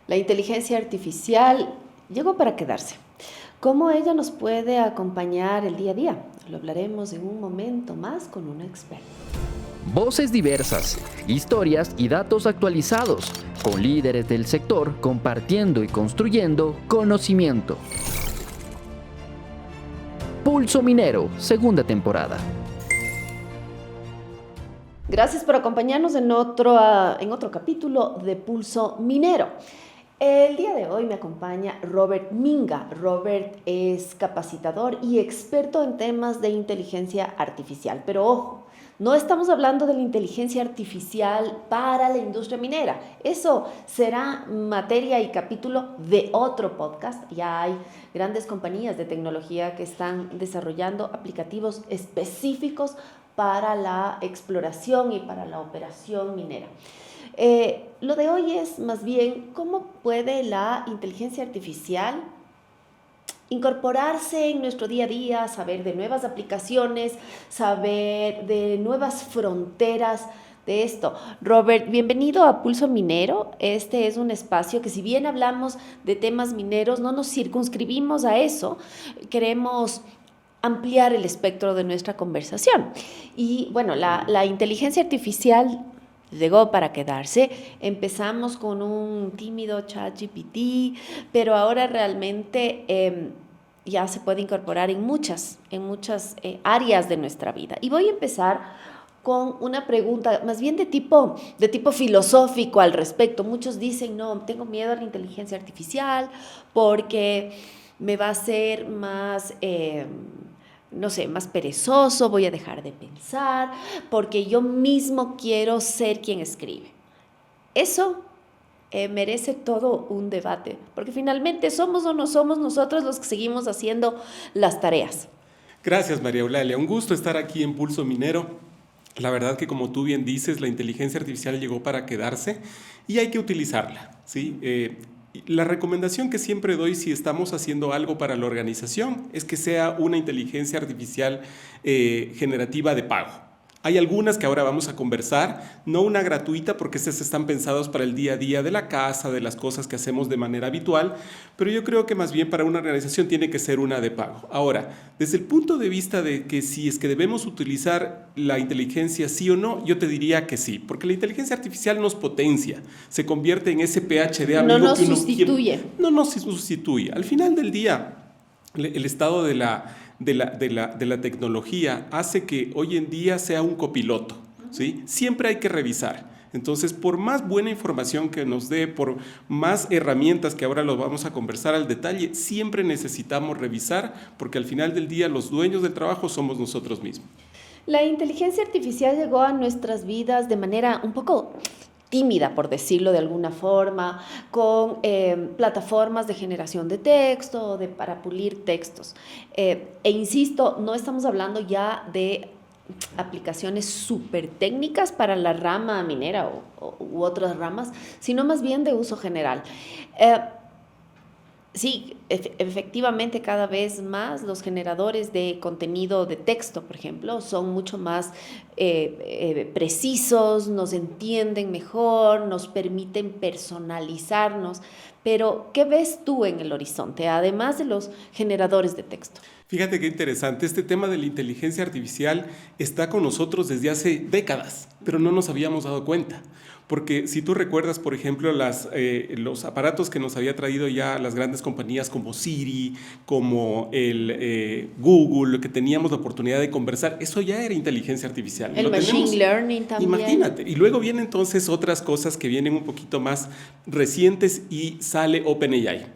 La inteligencia artificial llegó para quedarse. ¿Cómo ella nos puede acompañar el día a día? Lo hablaremos en un momento más con una experta. Voces diversas, historias y datos actualizados, con líderes del sector compartiendo y construyendo conocimiento. Pulso Minero, segunda temporada. Gracias por acompañarnos en otro capítulo de Pulso Minero. El día de hoy me acompaña Robert Minga. Robert es capacitador y experto en temas de inteligencia artificial. Pero ojo, no estamos hablando de la inteligencia artificial para la industria minera. Eso será materia y capítulo de otro podcast. Ya hay grandes compañías de tecnología que están desarrollando aplicativos específicos para la exploración y para la operación minera. Lo de hoy es más bien cómo puede la inteligencia artificial incorporarse en nuestro día a día, saber de nuevas aplicaciones, saber de nuevas fronteras de esto. Robert, bienvenido a Pulso Minero. Este es un espacio que, si bien hablamos de temas mineros, no nos circunscribimos a eso. Queremos ampliar el espectro de nuestra conversación. Y bueno, la inteligencia artificial llegó para quedarse. Empezamos con un tímido ChatGPT, pero ahora realmente ya se puede incorporar en muchas áreas de nuestra vida. Y voy a empezar con una pregunta más bien de tipo filosófico al respecto. Muchos dicen, no, tengo miedo a la inteligencia artificial porque me va a hacer más más perezoso, voy a dejar de pensar, porque yo mismo quiero ser quien escribe. Eso merece todo un debate, porque finalmente somos o no somos nosotros los que seguimos haciendo las tareas. Gracias, María Eulalia. Un gusto estar aquí en Pulso Minero. La verdad que, como tú bien dices, la inteligencia artificial llegó para quedarse y hay que utilizarla, ¿sí? La recomendación que siempre doy si estamos haciendo algo para la organización es que sea una inteligencia artificial generativa de pago. Hay algunas que ahora vamos a conversar, no una gratuita porque estas están pensadas para el día a día de la casa, de las cosas que hacemos de manera habitual, pero yo creo que más bien para una organización tiene que ser una de pago. Ahora, desde el punto de vista de que si es que debemos utilizar la inteligencia sí o no, yo te diría que sí, porque la inteligencia artificial nos potencia, se convierte en ese PhD amigo no nos que uno sustituye. No nos sustituye. Al final del día, el estado de la tecnología hace que hoy en día sea un copiloto, ¿sí? Siempre hay que revisar. Entonces, por más buena información que nos dé, por más herramientas que ahora lo vamos a conversar al detalle, siempre necesitamos revisar, porque al final del día los dueños del trabajo somos nosotros mismos. La inteligencia artificial llegó a nuestras vidas de manera un poco tímida, por decirlo de alguna forma, con plataformas de generación de texto, para pulir textos. E insisto, no estamos hablando ya de aplicaciones súper técnicas para la rama minera u otras ramas, sino más bien de uso general. Sí, efectivamente, cada vez más los generadores de contenido de texto, por ejemplo, son mucho más precisos, nos entienden mejor, nos permiten personalizarnos. Pero, ¿qué ves tú en el horizonte, además de los generadores de texto? Fíjate qué interesante, este tema de la inteligencia artificial está con nosotros desde hace décadas, pero no nos habíamos dado cuenta. Porque si tú recuerdas, por ejemplo, los aparatos que nos había traído ya las grandes compañías como Siri, como el Google, que teníamos la oportunidad de conversar, eso ya era inteligencia artificial. El machine learning también. Imagínate. Y luego vienen entonces otras cosas que vienen un poquito más recientes y sale OpenAI,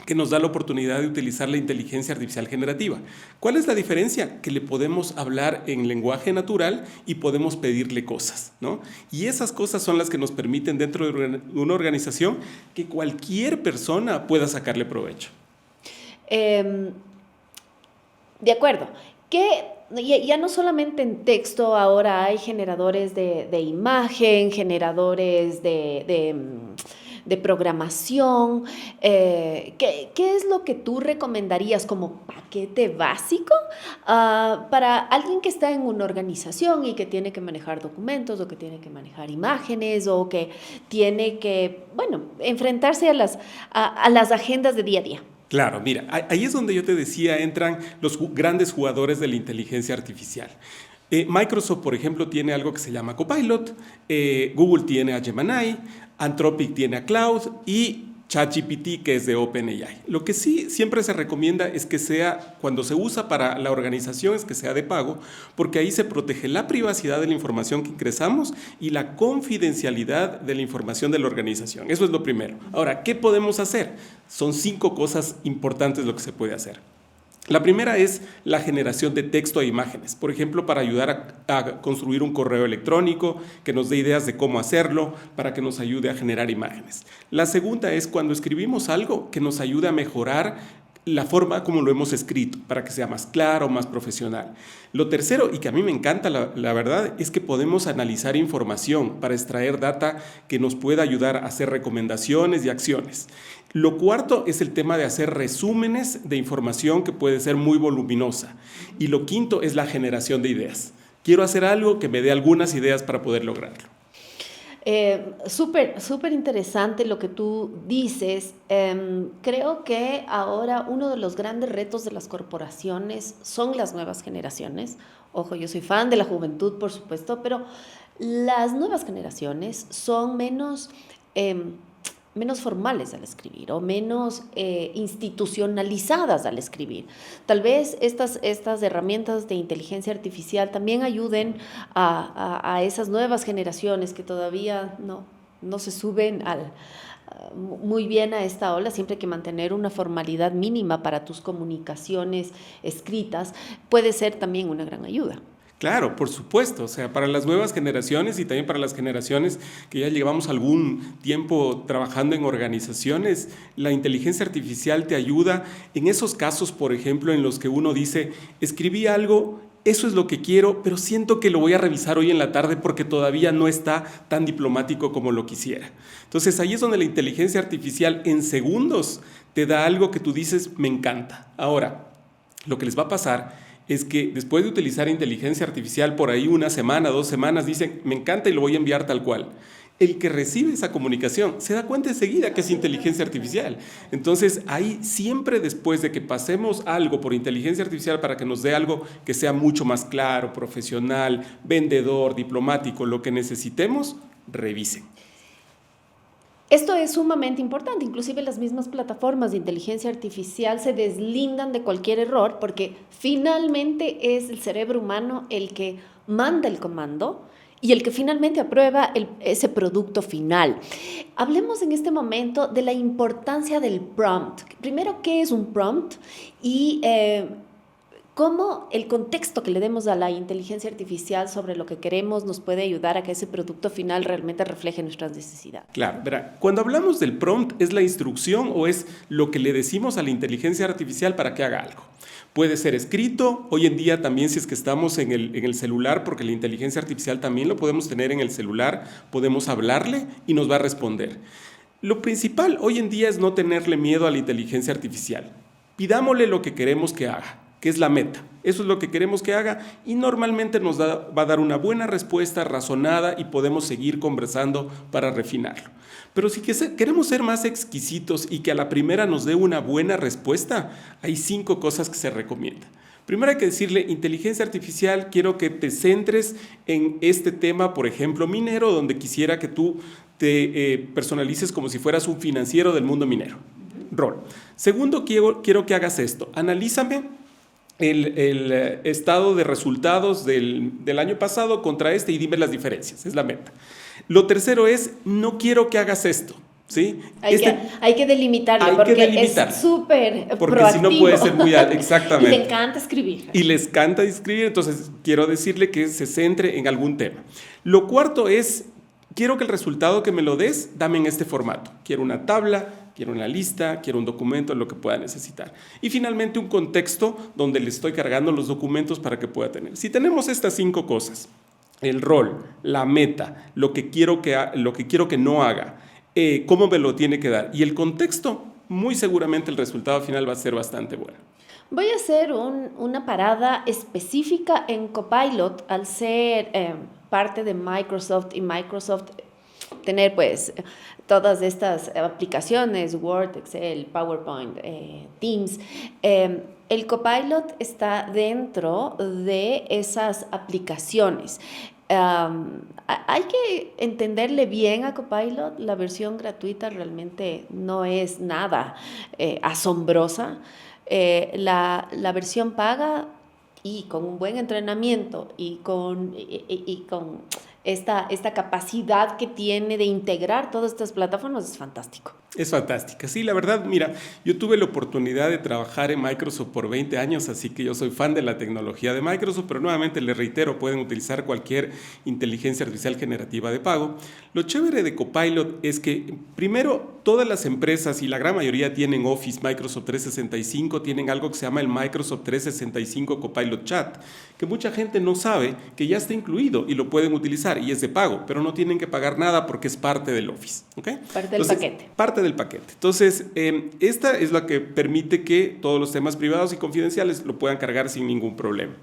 que nos da la oportunidad de utilizar la inteligencia artificial generativa. ¿Cuál es la diferencia? Que le podemos hablar en lenguaje natural y podemos pedirle cosas, ¿no? Y esas cosas son las que nos permiten dentro de una organización que cualquier persona pueda sacarle provecho. De acuerdo. Ya no solamente en texto, ahora hay generadores de imagen, generadores de programación. ¿Qué es lo que tú recomendarías como paquete básico para alguien que está en una organización y que tiene que manejar documentos o que tiene que manejar imágenes o que tiene que, bueno, enfrentarse a las agendas de día a día? Claro, mira, ahí es donde yo te decía, entran los grandes jugadores de la inteligencia artificial. Microsoft, por ejemplo, tiene algo que se llama Copilot, Google tiene a Gemini, Anthropic tiene a Cloud y ChatGPT, que es de OpenAI. Lo que sí siempre se recomienda es que sea, cuando se usa para la organización, es que sea de pago, porque ahí se protege la privacidad de la información que ingresamos y la confidencialidad de la información de la organización. Eso es lo primero. Ahora, ¿qué podemos hacer? Son 5 cosas importantes lo que se puede hacer. La primera es la generación de texto e imágenes, por ejemplo, para ayudar a construir un correo electrónico que nos dé ideas de cómo hacerlo, para que nos ayude a generar imágenes. La segunda es cuando escribimos algo que nos ayude a mejorar la forma como lo hemos escrito, para que sea más claro, más profesional. Lo tercero, y que a mí me encanta la verdad, es que podemos analizar información para extraer data que nos pueda ayudar a hacer recomendaciones y acciones. Lo cuarto es el tema de hacer resúmenes de información que puede ser muy voluminosa. Y lo quinto es la generación de ideas. Quiero hacer algo que me dé algunas ideas para poder lograrlo. Súper interesante lo que tú dices. Creo que ahora uno de los grandes retos de las corporaciones son las nuevas generaciones. Ojo, yo soy fan de la juventud, por supuesto, pero las nuevas generaciones son menos formales al escribir o menos institucionalizadas al escribir. Tal vez estas herramientas de inteligencia artificial también ayuden a esas nuevas generaciones que todavía no se suben muy bien a esta ola. Siempre hay que mantener una formalidad mínima para tus comunicaciones escritas. Puede ser también una gran ayuda. Claro, por supuesto, o sea, para las nuevas generaciones y también para las generaciones que ya llevamos algún tiempo trabajando en organizaciones, la inteligencia artificial te ayuda en esos casos, por ejemplo, en los que uno dice, escribí algo, eso es lo que quiero, pero siento que lo voy a revisar hoy en la tarde porque todavía no está tan diplomático como lo quisiera. Entonces ahí es donde la inteligencia artificial en segundos te da algo que tú dices, me encanta. Ahora, lo que les va a pasar es que después de utilizar inteligencia artificial por ahí 1 semana, 2 semanas, dicen, me encanta y lo voy a enviar tal cual. El que recibe esa comunicación se da cuenta enseguida que es inteligencia artificial. Entonces, ahí siempre después de que pasemos algo por inteligencia artificial para que nos dé algo que sea mucho más claro, profesional, vendedor, diplomático, lo que necesitemos, revisen. Esto es sumamente importante, inclusive las mismas plataformas de inteligencia artificial se deslindan de cualquier error porque finalmente es el cerebro humano el que manda el comando y el que finalmente aprueba ese producto final. Hablemos en este momento de la importancia del prompt. Primero, ¿qué es un prompt? Y cómo el contexto que le demos a la inteligencia artificial sobre lo que queremos nos puede ayudar a que ese producto final realmente refleje nuestras necesidades. Claro, verá, cuando hablamos del prompt, ¿es la instrucción o es lo que le decimos a la inteligencia artificial para que haga algo? Puede ser escrito, hoy en día también si es que estamos en el celular, porque la inteligencia artificial también lo podemos tener en el celular, podemos hablarle y nos va a responder. Lo principal hoy en día es no tenerle miedo a la inteligencia artificial. Pidámosle lo que queremos que haga, que es la meta. Eso es lo que queremos que haga y normalmente nos va a dar una buena respuesta razonada y podemos seguir conversando para refinarlo. Pero si queremos ser más exquisitos y que a la primera nos dé una buena respuesta, hay 5 cosas que se recomiendan. Primero hay que decirle, inteligencia artificial, quiero que te centres en este tema, por ejemplo, minero, donde quisiera que tú te personalices como si fueras un financiero del mundo minero. Rol. Segundo, quiero que hagas esto. Analízame el estado de resultados del año pasado contra este y dime las diferencias, es la meta. Lo tercero es, no quiero que hagas esto, ¿sí? Hay que delimitarlo porque es súper proactivo. Porque si no puede ser muy... Exactamente. Y le encanta escribir. Y les encanta escribir, entonces quiero decirle que se centre en algún tema. Lo cuarto es, quiero que el resultado que me lo des, dame en este formato. Quiero una tabla, quiero una lista, quiero un documento, lo que pueda necesitar. Y finalmente un contexto donde le estoy cargando los documentos para que pueda tener. Si tenemos estas 5 cosas, el rol, la meta, lo que quiero que no haga, cómo me lo tiene que dar. Y el contexto, muy seguramente el resultado final va a ser bastante bueno. Voy a hacer una parada específica en Copilot al ser parte de Microsoft y Microsoft tener pues todas estas aplicaciones, Word, Excel, PowerPoint, Teams. El Copilot está dentro de esas aplicaciones. Hay que entenderle bien a Copilot. La versión gratuita realmente no es nada asombrosa. La versión paga y con un buen entrenamiento y con esta capacidad que tiene de integrar todas estas plataformas es fantástico. Es fantástica. Sí, la verdad, mira, yo tuve la oportunidad de trabajar en Microsoft por 20 años, así que yo soy fan de la tecnología de Microsoft, pero nuevamente les reitero, pueden utilizar cualquier inteligencia artificial generativa de pago. Lo chévere de Copilot es que, primero, todas las empresas y la gran mayoría tienen Office, Microsoft 365, tienen algo que se llama el Microsoft 365 Copilot Chat, que mucha gente no sabe que ya está incluido y lo pueden utilizar y es de pago, pero no tienen que pagar nada porque es parte del Office. ¿Okay? Parte del paquete. Parte del paquete. Entonces, esta es la que permite que todos los temas privados y confidenciales lo puedan cargar sin ningún problema.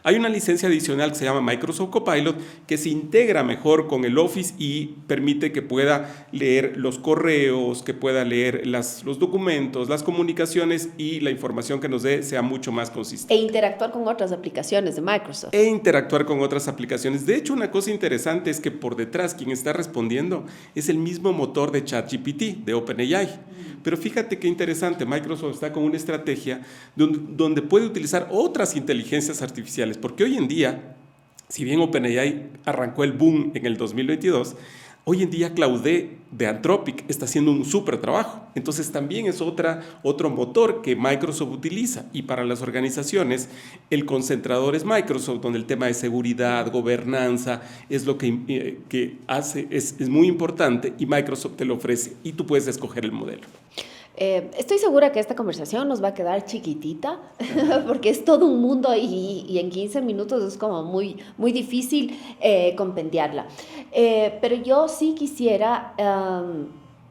Hay una licencia adicional que se llama Microsoft Copilot que se integra mejor con el Office y permite que pueda leer los correos, que pueda leer los documentos, las comunicaciones y la información que nos dé sea mucho más consistente. E interactuar con otras aplicaciones de Microsoft. E interactuar con otras aplicaciones. De hecho, una cosa interesante es que por detrás quien está respondiendo es el mismo motor de ChatGPT, de OpenAI. Pero fíjate qué interesante, Microsoft está con una estrategia donde puede utilizar otras inteligencias artificiales, porque hoy en día, si bien OpenAI arrancó el boom en el 2022, hoy en día Claude de Anthropic está haciendo un súper trabajo. Entonces también es otro motor que Microsoft utiliza. Y para las organizaciones, el concentrador es Microsoft, donde el tema de seguridad, gobernanza, es lo que hace, es muy importante y Microsoft te lo ofrece y tú puedes escoger el modelo. Estoy segura que esta conversación nos va a quedar chiquitita porque es todo un mundo y en 15 minutos es como muy, muy difícil compendiarla. Pero yo sí quisiera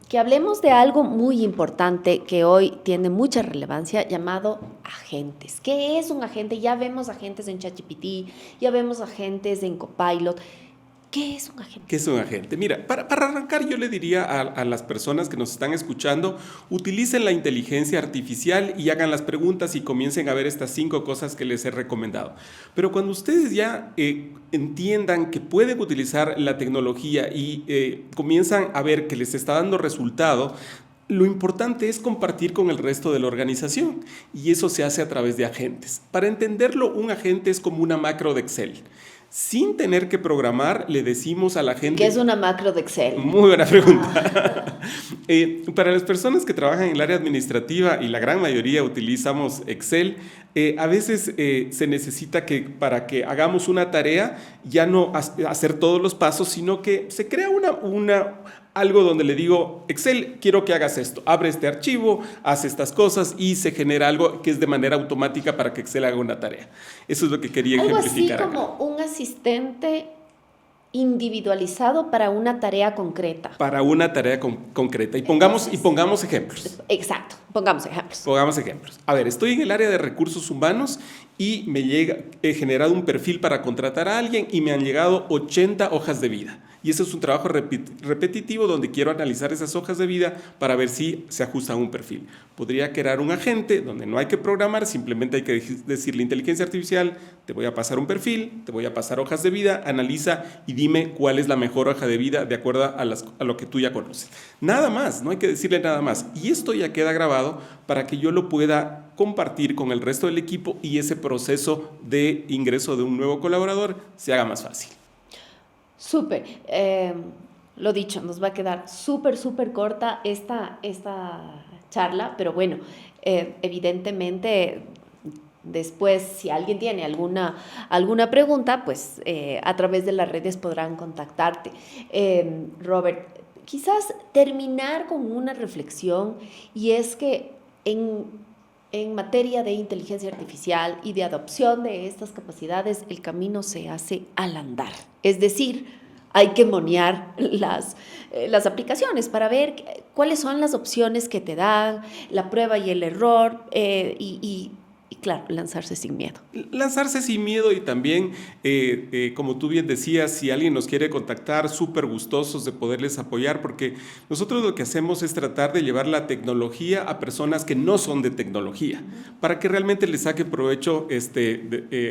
que hablemos de algo muy importante que hoy tiene mucha relevancia llamado agentes. ¿Qué es un agente? Ya vemos agentes en ChatGPT, ya vemos agentes en Copilot. ¿Qué es un agente? ¿Qué es un agente? Mira, para arrancar yo le diría a las personas que nos están escuchando, utilicen la inteligencia artificial y hagan las preguntas y comiencen a ver estas 5 cosas que les he recomendado. Pero cuando ustedes ya entiendan que pueden utilizar la tecnología y comienzan a ver que les está dando resultado, lo importante es compartir con el resto de la organización y eso se hace a través de agentes. Para entenderlo, un agente es como una macro de Excel. Sin tener que programar, le decimos a la gente... ¿Qué es una macro de Excel? Muy buena pregunta. Para las personas que trabajan en el área administrativa, y la gran mayoría utilizamos Excel, a veces se necesita que para que hagamos una tarea, ya no hacer todos los pasos, sino que se crea algo donde le digo, Excel, quiero que hagas esto, abre este archivo, haz estas cosas y se genera algo que es de manera automática para que Excel haga una tarea. Eso es lo que quería ejemplificar. Algo así como un asistente individualizado para una tarea concreta. Para una tarea concreta. Y pongamos ejemplos. Exacto, pongamos ejemplos. Pongamos ejemplos. A ver, estoy en el área de recursos humanos y he generado un perfil para contratar a alguien y me han llegado 80 hojas de vida. Y ese es un trabajo repetitivo donde quiero analizar esas hojas de vida para ver si se ajusta a un perfil. Podría crear un agente donde no hay que programar, simplemente hay que decirle inteligencia artificial, te voy a pasar un perfil, te voy a pasar hojas de vida, analiza y dime cuál es la mejor hoja de vida de acuerdo a lo que tú ya conoces. Nada más, no hay que decirle nada más. Y esto ya queda grabado para que yo lo pueda compartir con el resto del equipo y ese proceso de ingreso de un nuevo colaborador se haga más fácil. Súper. Lo dicho, nos va a quedar súper corta esta charla, pero bueno, evidentemente después si alguien tiene alguna pregunta, pues a través de las redes podrán contactarte. Robert, quizás terminar con una reflexión y es que en materia de inteligencia artificial y de adopción de estas capacidades, el camino se hace al andar. Es decir, hay que monear las aplicaciones para ver cuáles son las opciones que te dan, la prueba y el error, y claro, lanzarse sin miedo. Lanzarse sin miedo y también, como tú bien decías, si alguien nos quiere contactar, súper gustosos de poderles apoyar, porque nosotros lo que hacemos es tratar de llevar la tecnología a personas que no son de tecnología, para que realmente les saque provecho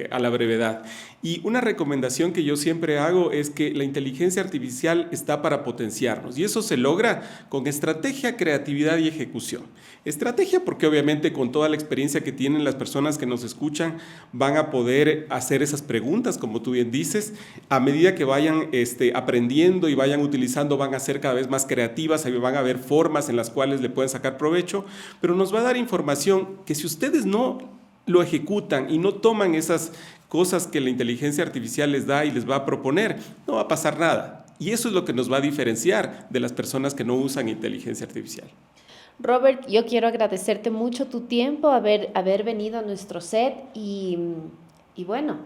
a la brevedad. Y una recomendación que yo siempre hago es que la inteligencia artificial está para potenciarnos, y eso se logra con estrategia, creatividad y ejecución. Estrategia porque obviamente con toda la experiencia que tienen las personas que nos escuchan van a poder hacer esas preguntas, como tú bien dices. A medida que vayan aprendiendo y vayan utilizando, van a ser cada vez más creativas, van a haber formas en las cuales le pueden sacar provecho, pero nos va a dar información que si ustedes no lo ejecutan y no toman esas cosas que la inteligencia artificial les da y les va a proponer, no va a pasar nada. Y eso es lo que nos va a diferenciar de las personas que no usan inteligencia artificial. Robert, yo quiero agradecerte mucho tu tiempo, haber venido a nuestro set y bueno,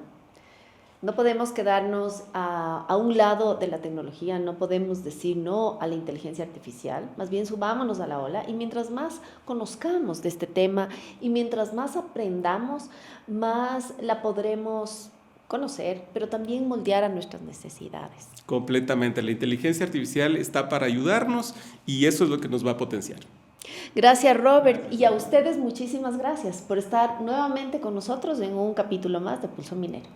no podemos quedarnos a un lado de la tecnología, no podemos decir no a la inteligencia artificial, más bien subámonos a la ola y mientras más conozcamos de este tema y mientras más aprendamos, más la podremos conocer, pero también moldear a nuestras necesidades. Completamente, la inteligencia artificial está para ayudarnos y eso es lo que nos va a potenciar. Gracias, Robert, y a ustedes muchísimas gracias por estar nuevamente con nosotros en un capítulo más de Pulso Minero.